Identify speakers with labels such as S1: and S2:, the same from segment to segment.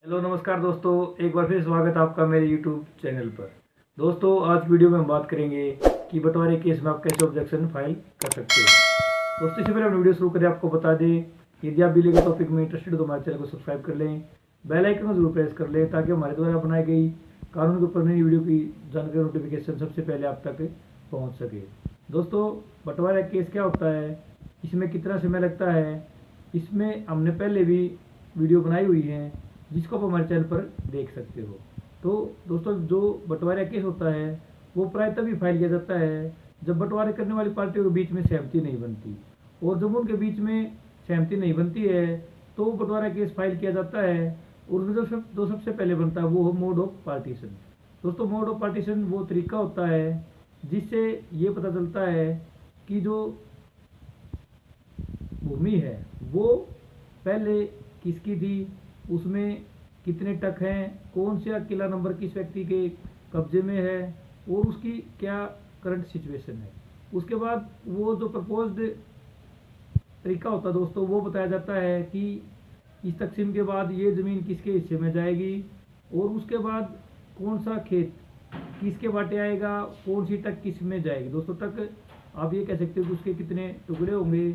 S1: Hello नमस्कार दोस्तों, एक बार फिर स्वागत है आपका मेरे यूट्यूब चैनल पर। दोस्तों आज वीडियो में हम बात करेंगे कि बंटवारे केस में आप कैसे ऑब्जेक्शन फाइल कर सकते हो। दोस्तों इससे पहले हम वीडियो शुरू करें आपको बता दें, यदि आप बिजली के टॉपिक में इंटरेस्टेड हो तो हमारे चैनल को सब्सक्राइब कर लें, बेल आइकन को जरूर प्रेस कर लें ताकि हमारे द्वारा बनाई गई कानून के ऊपर नई वीडियो की जानकारी नोटिफिकेशन सबसे पहले आप तक पहुँच सके। दोस्तों बंटवारा केस क्या होता है, इसमें कितना समय लगता है, इसमें हमने पहले भी वीडियो बनाई हुई है जिसको आप हमारे चैनल पर देख सकते हो। तो दोस्तों जो बंटवारा केस होता है वो प्राय तभी फाइल किया जाता है जब बंटवारे करने वाली पार्टियों के बीच में सहमति नहीं बनती, और जब उनके बीच में सहमति नहीं बनती है तो बंटवारा केस फाइल किया जाता है। और उसमें जो सबसे पहले बनता है वो मोड ऑफ पार्टीशन। दोस्तों मोड ऑफ पार्टीशन वो तरीका होता है जिससे ये पता चलता है कि जो भूमि है वो पहले किसकी थी, उसमें कितने टक हैं, कौन सा किला नंबर किस व्यक्ति के कब्जे में है और उसकी क्या करंट सिचुएशन है। उसके बाद वो जो प्रपोज्ड तरीका होता है दोस्तों वो बताया जाता है कि इस तकसीम के बाद ये ज़मीन किसके हिस्से में जाएगी और उसके बाद कौन सा खेत किसके बाटे आएगा, कौन सी टक किस में जाएगी। दोस्तों टक आप ये कह सकते हो कि उसके कितने टुकड़े होंगे,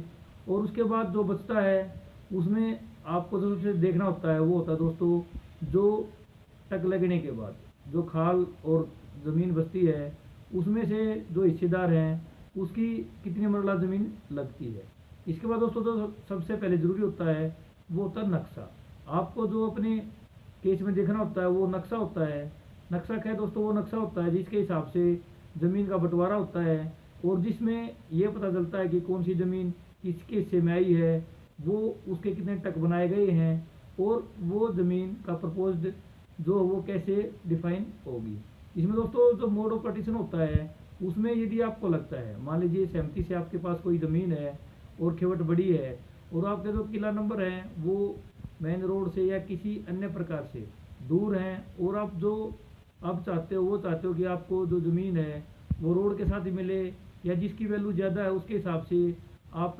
S1: और उसके बाद जो बचता है उसमें आपको जो सबसे देखना होता है वो होता है दोस्तों जो टक लगने के बाद जो खाल और ज़मीन बचती है उसमें से जो हिस्सेदार हैं उसकी कितनी मरला ज़मीन लगती है। इसके बाद दोस्तों जो सबसे पहले ज़रूरी होता है वो होता है नक्शा। आपको जो अपने केस में देखना होता है वो नक्शा होता है। नक्शा क्या है दोस्तों, वो नक्शा होता है जिसके हिसाब से ज़मीन का बंटवारा होता है और जिसमें ये पता चलता है कि कौन सी ज़मीन किसके हिस्से में आई है, वो उसके कितने टक बनाए गए हैं और वो ज़मीन का प्रपोज्ड जो वो कैसे डिफाइन होगी। इसमें दोस्तों जो मोड ऑफ पार्टीशन होता है उसमें यदि आपको लगता है, मान लीजिए सहमति से आपके पास कोई ज़मीन है और खेवट बड़ी है और आपके जो किला नंबर हैं वो मेन रोड से या किसी अन्य प्रकार से दूर हैं, और आप जो आप चाहते हो वो चाहते हो कि आपको जो ज़मीन है वो रोड के साथ ही मिले या जिसकी वैल्यू ज़्यादा है उसके हिसाब से आप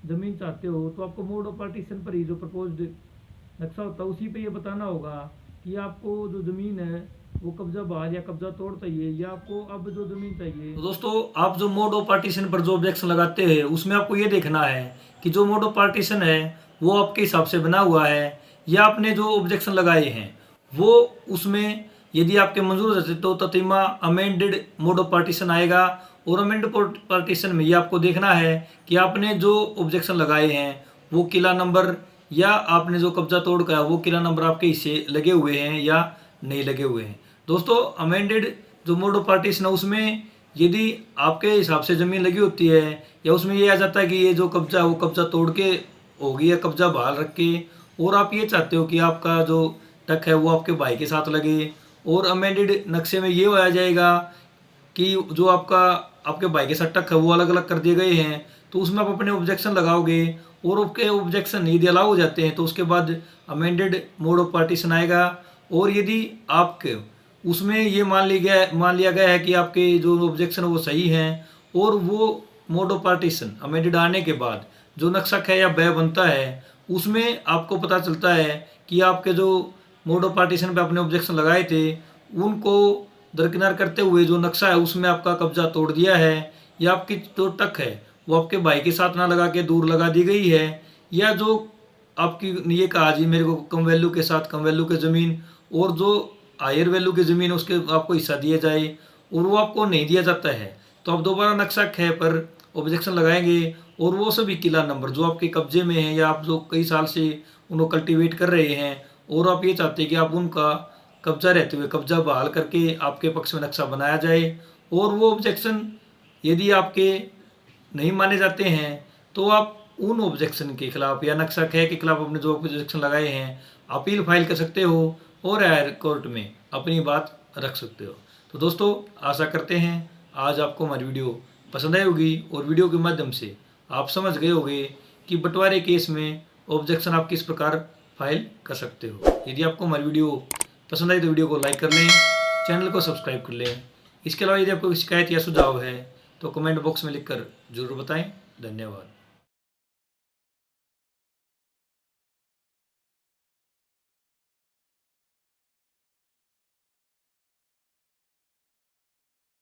S1: ज़मीन चाहते हो, तो आपको मोड ऑफ पार्टीशन पर ही जो प्रपोज्ड नक्शा होता है उसी पे ये बताना होगा कि आपको जो ज़मीन है वो कब्जा बहाल या कब्जा तोड़ चाहिए या आपको अब जो ज़मीन चाहिए। तो दोस्तों आप जो मोड ऑफ पार्टीशन पर जो ऑब्जेक्शन लगाते हैं उसमें आपको ये देखना है कि जो मोड ऑफ पार्टीशन है वो आपके हिसाब से बना हुआ है या आपने जो ऑब्जेक्शन लगाए हैं वो उसमें यदि आपके मंजूर रहते तो ततीमा अमेंडेड मोड ऑफ पार्टीशन आएगा। और अमेंडेड पार्टीशन में ये आपको देखना है कि आपने जो ऑब्जेक्शन लगाए हैं वो किला नंबर या आपने जो कब्जा तोड़ का वो किला नंबर आपके हिस्से लगे हुए हैं या नहीं लगे हुए हैं। दोस्तों अमेंडेड जो मोड ऑफ पार्टीशन है उसमें यदि आपके हिसाब से ज़मीन लगी होती है या उसमें ये आ जाता है कि ये जो कब्जा है वो कब्जा तोड़ के होगी या कब्जा बहाल रख के, और आप ये चाहते हो कि आपका जो टक है वो आपके भाई के साथ लगे, और अमेंडेड नक्शे में ये हो जाएगा कि जो आपके भाई के साथ टक है वो अलग अलग कर दिए गए हैं, तो उसमें आप अपने ऑब्जेक्शन लगाओगे और आपके ऑब्जेक्शन यदि अलाउ हो जाते हैं तो उसके बाद अमेंडेड मोड ऑफ पार्टीशन आएगा। और यदि आपके उसमें ये मान लिया गया है कि आपके जो ऑब्जेक्शन है वो सही हैं और वो मोड ऑफ पार्टीशन अमेंडेड आने के बाद जो नक्शा है या व्यय बनता है उसमें आपको पता चलता है कि आपके जो मोड ऑफ पार्टीशन पे आपने ऑब्जेक्शन लगाए थे उनको दरकिनार करते हुए जो नक्शा है उसमें आपका कब्जा तोड़ दिया है या आपकी जो टक है वो आपके भाई के साथ ना लगा के दूर लगा दी गई है, या जो आपकी ये कहा जी मेरे को कम वैल्यू के साथ कम वैल्यू की ज़मीन और जो हायर वैल्यू की ज़मीन उसके आपको हिस्सा दिया जाए और वो आपको नहीं दिया जाता है, तो आप दोबारा नक्शा ख पर ऑब्जेक्शन लगाएंगे और वो सभी किला नंबर जो आपके कब्जे में हैं या आप जो कई साल से उनको कल्टीवेट कर रहे हैं और आप ये चाहते हैं कि आप उनका कब्जा रहते हुए कब्जा बहाल करके आपके पक्ष में नक्शा बनाया जाए, और वो ऑब्जेक्शन यदि आपके नहीं माने जाते हैं तो आप उन ऑब्जेक्शन के खिलाफ या नक्शा ख के खिलाफ अपने जो ऑब्जेक्शन लगाए हैं अपील फाइल कर सकते हो और हायर कोर्ट में अपनी बात रख सकते हो। तो दोस्तों आशा करते हैं आज आपको हमारी वीडियो पसंद आई होगी और वीडियो के माध्यम से आप समझ गए होंगे कि बंटवारे केस में ऑब्जेक्शन आप किस प्रकार फाइल कर सकते हो। यदि आपको हमारी वीडियो पसंद आई तो वीडियो को लाइक कर लें, चैनल को सब्सक्राइब कर लें। इसके अलावा यदि आपको शिकायत या सुझाव है तो कमेंट बॉक्स में लिखकर जरूर बताएं। धन्यवाद।